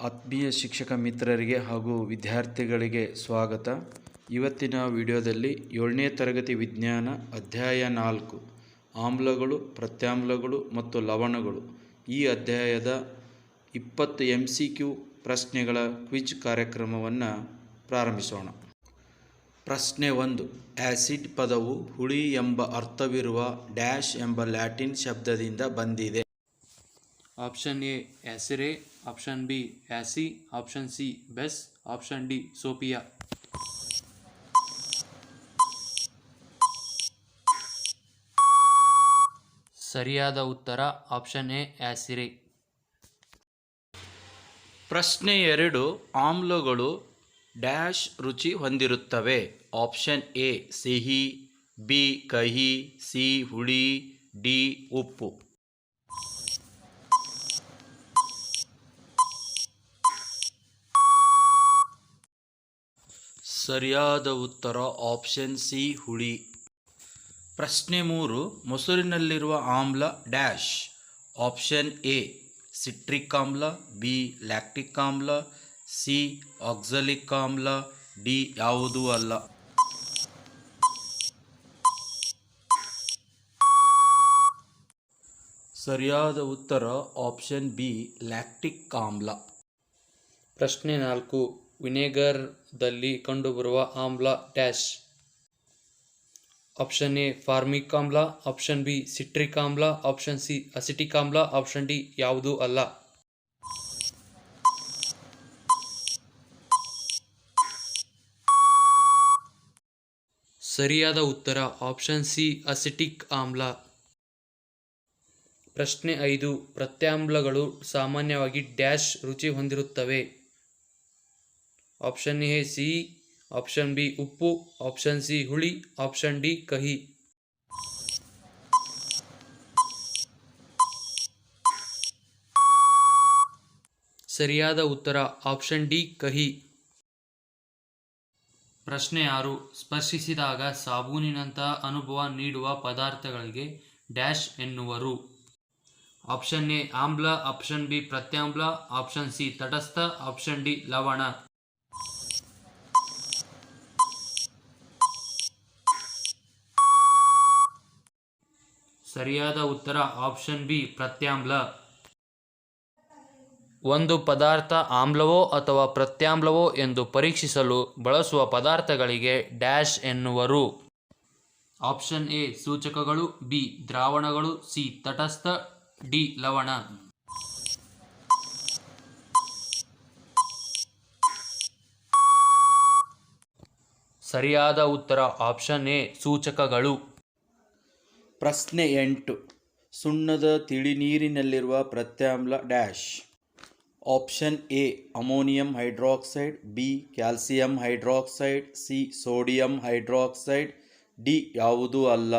ಆತ್ಮೀಯ ಶಿಕ್ಷಕ ಮಿತ್ರರಿಗೆ ಹಾಗೂ ವಿದ್ಯಾರ್ಥಿಗಳಿಗೆ ಸ್ವಾಗತ. ಇವತ್ತಿನ ವಿಡಿಯೋದಲ್ಲಿ 7ನೇ ತರಗತಿ ವಿಜ್ಞಾನ ಅಧ್ಯಾಯ 4 ಆಮ್ಲಗಳು, ಪ್ರತ್ಯಾಮ್ಲಗಳು ಮತ್ತು ಲವಣಗಳು ಈ ಅಧ್ಯಾಯದ 20 MCQ ಪ್ರಶ್ನೆಗಳ ಕ್ವಿಜ್ ಕಾರ್ಯಕ್ರಮವನ್ನು ಪ್ರಾರಂಭಿಸೋಣ. ಪ್ರಶ್ನೆ 1. ಆಸಿಡ್ ಪದವು ಹುಳಿ ಎಂಬ ಅರ್ಥವಿರುವ ಡ್ಯಾಶ್ ಎಂಬ ಲ್ಯಾಟಿನ್ ಶಬ್ದದಿಂದ ಬಂದಿದೆ. ಆಪ್ಷನ್ ಎ ಆಸಿರೆ, ಆಪ್ಷನ್ ಬಿ ಆಸಿ, ಆಪ್ಷನ್ ಸಿ ಬೆಸ್, ಆಪ್ಷನ್ ಡಿ ಸೋಪಿಯಾ. ಸರಿಯಾದ ಉತ್ತರ ಆಪ್ಷನ್ ಎ ಆಸಿರೆ. ಪ್ರಶ್ನೆ 2. ಆಮ್ಲಗಳು ಡ್ಯಾಶ್ ರುಚಿ ಹೊಂದಿರುತ್ತವೆ. ಆಪ್ಷನ್ ಎ ಸಿಹಿ, ಬಿ ಕಹಿ, ಸಿ ಹುಳಿ, ಡಿ ಉಪ್ಪು. ಸರಿಯಾದ ಉತ್ತರ ಆಪ್ಷನ್ ಸಿ ಹುಳಿ. ಪ್ರಶ್ನೆ 3. ಮೊಸರಿನಲ್ಲಿರುವ ಆಮ್ಲ ಡ್ಯಾಶ್. ಆಪ್ಷನ್ ಎ ಸಿಟ್ರಿಕ್ ಆಮ್ಲ, ಬಿ ಲ್ಯಾಕ್ಟಿಕ್ ಆಮ್ಲ, ಸಿ ಆಕ್ಸಾಲಿಕ್ ಆಮ್ಲ, ಡಿ ಯಾವುದೂ ಅಲ್ಲ. ಸರಿಯಾದ ಉತ್ತರ ಆಪ್ಷನ್ ಬಿ ಲ್ಯಾಕ್ಟಿಕ್ ಆಮ್ಲ. ಪ್ರಶ್ನೆ 4. ವಿನೆಗರ್ದಲ್ಲಿ ಕಂಡುಬರುವ ಆಮ್ಲ ಡ್ಯಾಶ್. ಆಪ್ಷನ್ ಎ ಫಾರ್ಮಿಕ್ ಆಮ್ಲ, ಆಪ್ಷನ್ ಬಿ ಸಿಟ್ರಿಕ್ ಆಮ್ಲ, ಆಪ್ಷನ್ ಸಿ ಅಸಿಟಿಕ್ ಆಮ್ಲ, ಆಪ್ಷನ್ ಡಿ ಯಾವುದೂ ಅಲ್ಲ. ಸರಿಯಾದ ಉತ್ತರ ಆಪ್ಷನ್ ಸಿ ಅಸಿಟಿಕ್ ಆಮ್ಲ. ಪ್ರಶ್ನೆ 5. ಪ್ರತ್ಯಾಮ್ಲಗಳು ಸಾಮಾನ್ಯವಾಗಿ ಡ್ಯಾಶ್ ರುಚಿ ಹೊಂದಿರುತ್ತವೆ. ಆಪ್ಷನ್ ಎ ಸಿಹಿ, ಆಪ್ಷನ್ ಬಿ ಉಪ್ಪು, ಆಪ್ಷನ್ ಸಿ ಹುಳಿ, ಆಪ್ಷನ್ ಡಿ ಕಹಿ. ಸರಿಯಾದ ಉತ್ತರ ಆಪ್ಷನ್ ಡಿ ಕಹಿ. ಪ್ರಶ್ನೆ 6. ಸ್ಪರ್ಶಿಸಿದಾಗ ಸಾಬೂನಿನಂತಹ ಅನುಭವ ನೀಡುವ ಪದಾರ್ಥಗಳಿಗೆ ಡ್ಯಾಶ್ ಎನ್ನುವರು. ಆಪ್ಷನ್ ಎ ಆಮ್ಲ, ಆಪ್ಷನ್ ಬಿ ಪ್ರತ್ಯಾಮ್ಲ, ಆಪ್ಷನ್ ಸಿ ತಟಸ್ಥ, ಆಪ್ಷನ್ ಡಿ ಲವಣ. ಸರಿಯಾದ ಉತ್ತರ ಆಪ್ಷನ್ ಬಿ ಪ್ರತ್ಯಾಮ್ಲ. ಒಂದು ಪದಾರ್ಥ ಆಮ್ಲವೋ ಅಥವಾ ಪ್ರತ್ಯಾಮ್ಲವೋ ಎಂದು ಪರೀಕ್ಷಿಸಲು ಬಳಸುವ ಪದಾರ್ಥಗಳಿಗೆ ಡ್ಯಾಶ್ ಎನ್ನುವರು. ಆಪ್ಷನ್ ಎ ಸೂಚಕಗಳು, ಬಿ ದ್ರಾವಣಗಳು, ಸಿ ತಟಸ್ಥ, ಡಿ ಲವಣ. ಸರಿಯಾದ ಉತ್ತರ ಆಪ್ಷನ್ ಎ ಸೂಚಕಗಳು. ಪ್ರಶ್ನೆ 8. ಸುಣ್ಣದ ತಿಳಿನೀರಿನಲ್ಲಿರುವ ಪ್ರತ್ಯಾಮ್ಲ dash. Option A ammonium hydroxide, B calcium hydroxide, C sodium hydroxide, D ಯಾವುದೂ ಅಲ್ಲ.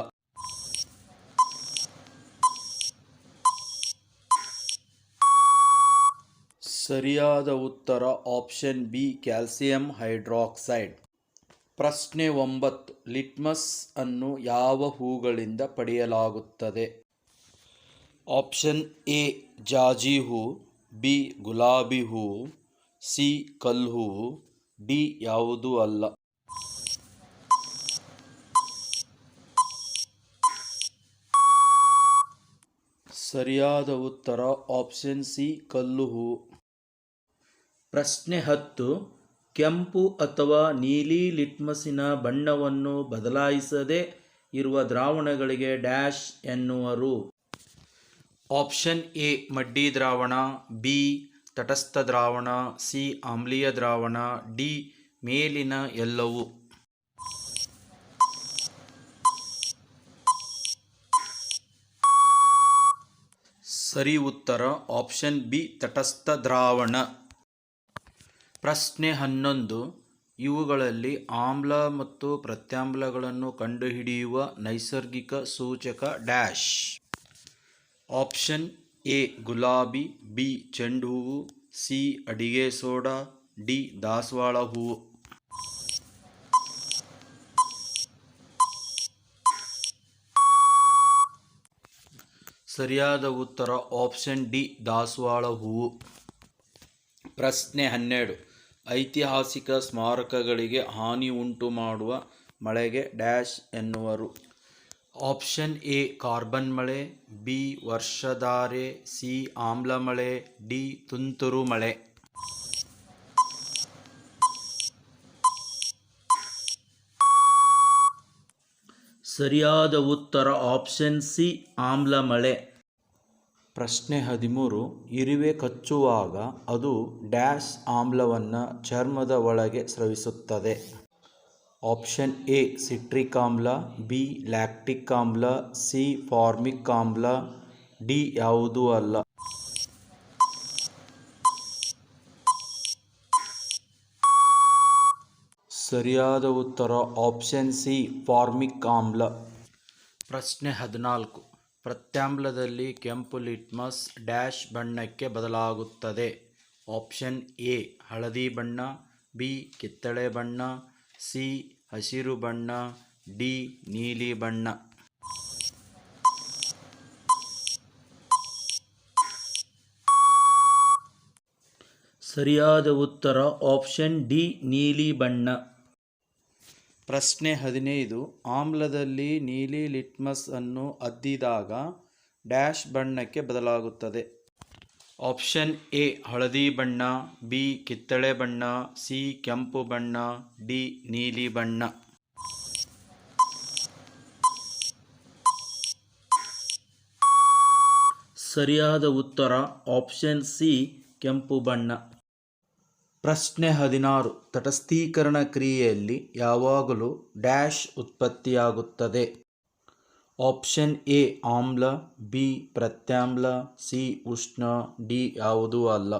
ಸರಿಯಾದ ಉತ್ತರ ಆಪ್ಷನ್ ಬಿ ಕ್ಯಾಲ್ಸಿಯಂ ಹೈಡ್ರಾಕ್ಸೈಡ್. ಪ್ರಶ್ನೆ 9. ಲಿಟ್ಮಸ್ ಅನ್ನು ಯಾವ ಹೂಗಳಿಂದ ಪಡೆಯಲಾಗುತ್ತದೆ. ಆಪ್ಷನ್ ಎ ಜಾಜಿ ಹೂ, ಬಿ ಗುಲಾಬಿ ಹೂ, ಸಿ ಕಲ್ಹೂ, ಡಿ ಯಾವುದೂ ಅಲ್ಲ. ಸರಿಯಾದ ಉತ್ತರ ಆಪ್ಷನ್ ಸಿ ಕಲ್ಹೂ. ಪ್ರಶ್ನೆ 10. ಕೆಂಪು ಅಥವಾ ನೀಲಿ ಲಿಟ್ಮಸಿನ ಬಣ್ಣವನ್ನು ಬದಲಾಯಿಸದೇ ಇರುವ ದ್ರಾವಣಗಳಿಗೆ ಡ್ಯಾಶ್ ಎನ್ನುವರು. ಆಪ್ಷನ್ ಎ ಮಡ್ಡಿ ದ್ರಾವಣ, ಬಿ ತಟಸ್ಥ ದ್ರಾವಣ, ಸಿ ಆಮ್ಲೀಯ ದ್ರಾವಣ, ಡಿ ಮೇಲಿನ ಎಲ್ಲವೂ. ಸರಿ ಉತ್ತರ ಆಪ್ಷನ್ ಬಿ ತಟಸ್ಥ ದ್ರಾವಣ. ಪ್ರಶ್ನೆ 11. ಇವುಗಳಲ್ಲಿ ಆಮ್ಲ ಮತ್ತು ಪ್ರತ್ಯಾಮ್ಲಗಳನ್ನು ಕಂಡುಹಿಡಿಯುವ ನೈಸರ್ಗಿಕ ಸೂಚಕ ಡ್ಯಾಶ್. ಆಪ್ಷನ್ ಎ ಗುಲಾಬಿ, ಬಿ ಚೆಂಡು ಹೂವು, ಸಿ ಅಡಿಗೆ ಸೋಡಾ, ಡಿ ದಾಸವಾಳ ಹೂವು. ಸರಿಯಾದ ಉತ್ತರ ಆಪ್ಷನ್ ಡಿ ದಾಸವಾಳ ಹೂವು. ಪ್ರಶ್ನೆ 12. ಐತಿಹಾಸಿಕ ಸ್ಮಾರಕಗಳಿಗೆ ಹಾನಿ ಉಂಟು ಮಾಡುವ ಮಳೆಗೆ ಡ್ಯಾಶ್ ಎನ್ನುವರು. ಆಪ್ಷನ್ ಎ ಕಾರ್ಬನ್ ಮಳೆ, ಬಿ ವರ್ಷಧಾರೆ, ಸಿ ಆಮ್ಲ ಮಳೆ, ಡಿ ತುಂತುರು ಮಳೆ. ಸರಿಯಾದ ಉತ್ತರ ಆಪ್ಷನ್ ಸಿ ಆಮ್ಲ ಮಳೆ. ಪ್ರಶ್ನೆ 13. ಇರುವೆ ಕಚ್ಚುವಾಗ ಅದು ಡ್ಯಾಶ್ ಆಮ್ಲವನ್ನು ಚರ್ಮದ ಒಳಗೆ ಸ್ರವಿಸುತ್ತದೆ. ಆಪ್ಷನ್ ಎ ಸಿಟ್ರಿಕ್ ಆಮ್ಲ, ಬಿ ಲ್ಯಾಕ್ಟಿಕ್ ಆಮ್ಲ, ಸಿ ಫಾರ್ಮಿಕ್ ಆಮ್ಲ, ಡಿ ಯಾವುದೂ ಅಲ್ಲ. ಸರಿಯಾದ ಉತ್ತರ ಆಪ್ಷನ್ ಸಿ ಫಾರ್ಮಿಕ್ ಆಮ್ಲ. ಪ್ರಶ್ನೆ 14. ಪ್ರತ್ಯಾಮ್ಲದಲ್ಲಿ ಕೆಂಪು ಲಿಟ್ಮಸ್ ಡ್ಯಾಶ್ ಬಣ್ಣಕ್ಕೆ ಬದಲಾಗುತ್ತದೆ. ಆಪ್ಷನ್ ಎ ಹಳದಿ ಬಣ್ಣ, ಬಿ ಕಿತ್ತಳೆ ಬಣ್ಣ, ಸಿ ಹಸಿರು ಬಣ್ಣ, ಡಿ ನೀಲಿ ಬಣ್ಣ. ಸರಿಯಾದ ಉತ್ತರ ಆಪ್ಷನ್ ಡಿ ನೀಲಿ ಬಣ್ಣ. ಪ್ರಶ್ನೆ 15. ಆಮ್ಲದಲ್ಲಿ ನೀಲಿ ಲಿಟ್ಮಸ್ ಅನ್ನು ಅದ್ದಿದಾಗ ಡ್ಯಾಶ್ ಬಣ್ಣಕ್ಕೆ ಬದಲಾಗುತ್ತದೆ. ಆಪ್ಷನ್ ಎ ಹಳದಿ ಬಣ್ಣ, ಬಿ ಕಿತ್ತಳೆ ಬಣ್ಣ, ಸಿ ಕೆಂಪು ಬಣ್ಣ, ಡಿ ನೀಲಿ ಬಣ್ಣ. ಸರಿಯಾದ ಉತ್ತರ ಆಪ್ಷನ್ ಸಿ ಕೆಂಪು ಬಣ್ಣ. ಪ್ರಶ್ನೆ 16. ತಟಸ್ಥೀಕರಣ ಕ್ರಿಯೆಯಲ್ಲಿ ಯಾವಾಗಲೂ ಡ್ಯಾಶ್ ಉತ್ಪತ್ತಿಯಾಗುತ್ತದೆ. ಆಪ್ಷನ್ ಎ ಆಮ್ಲ, ಬಿ ಪ್ರತ್ಯಾಮ್ಲ, ಸಿ ಉಷ್ಣ, ಡಿ ಯಾವುದೂ ಅಲ್ಲ.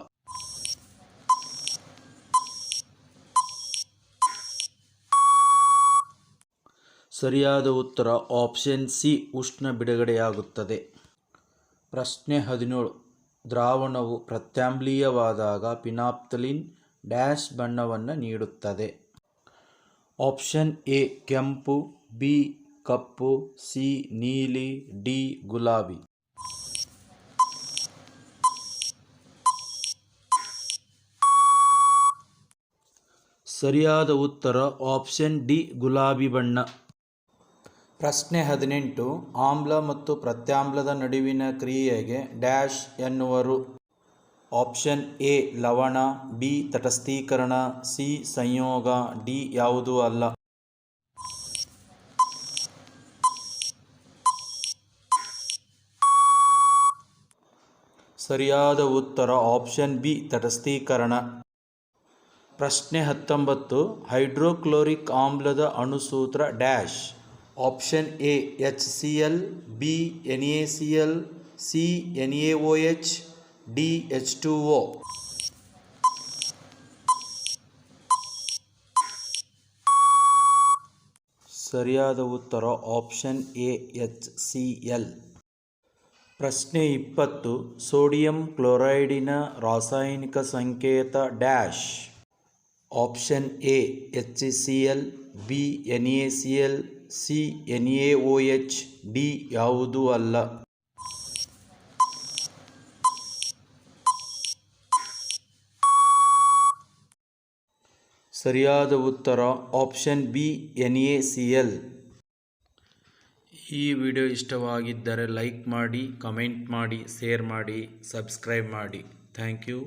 ಸರಿಯಾದ ಉತ್ತರ ಆಪ್ಷನ್ ಸಿ ಉಷ್ಣ ಬಿಡುಗಡೆಯಾಗುತ್ತದೆ. ಪ್ರಶ್ನೆ 17. ದ್ರಾವಣವು ಪ್ರತ್ಯಾಮ್ಲೀಯವಾದಾಗ ಫಿನಾಪ್ತಲೀನ್ ಡ್ಯಾಶ್ ಬಣ್ಣವನ್ನು ನೀಡುತ್ತದೆ. ಆಪ್ಷನ್ ಎ ಕೆಂಪು, ಬಿ ಕಪ್ಪು, ಸಿ ನೀಲಿ, ಡಿ ಗುಲಾಬಿ. ಸರಿಯಾದ ಉತ್ತರ ಆಪ್ಷನ್ ಡಿ ಗುಲಾಬಿ ಬಣ್ಣ. ಪ್ರಶ್ನೆ 18. ಆಮ್ಲ ಮತ್ತು ಪ್ರತ್ಯಾಮ್ಲದ ನಡುವಿನ ಕ್ರಿಯೆಗೆ ಡ್ಯಾಶ್ ಎನ್ನುವರು. ಆಪ್ಷನ್ ಎ ಲವಣ, ಬಿ ತಟಸ್ಥೀಕರಣ, ಸಿ ಸಂಯೋಗ, ಡಿ ಯಾವುದೂ ಅಲ್ಲ. ಸರಿಯಾದ ಉತ್ತರ ಆಪ್ಷನ್ ಬಿ ತಟಸ್ಥೀಕರಣ. ಪ್ರಶ್ನೆ 19. ಹೈಡ್ರೋಕ್ಲೋರಿಕ್ ಆಮ್ಲದ ಅಣುಸೂತ್ರ dash. Option A HCl, B NaCl, C NaOH, D H2O. ಸರಿಯಾದ ಉತ್ತರ ಆಪ್ಷನ್ ಎ HCl. ಪ್ರಶ್ನೆ 20. ಸೋಡಿಯಂ ಕ್ಲೋರೈಡಿನ ರಾಸಾಯನಿಕ ಸಂಕೇತ dash. Option A HCl, B NaCl, C NaOH, D ಯಾವುದೂ ಅಲ್ಲ. ಸರಿಯಾದ ಉತ್ತರ ಆಪ್ಷನ್ ಬಿ NaCl. ಈ ವಿಡಿಯೋ ಇಷ್ಟವಾಗಿದ್ದರೆ ಲೈಕ್ ಮಾಡಿ, ಕಮೆಂಟ್ ಮಾಡಿ, ಶೇರ್ ಮಾಡಿ, ಸಬ್ಸ್ಕ್ರೈಬ್ ಮಾಡಿ. Thank you.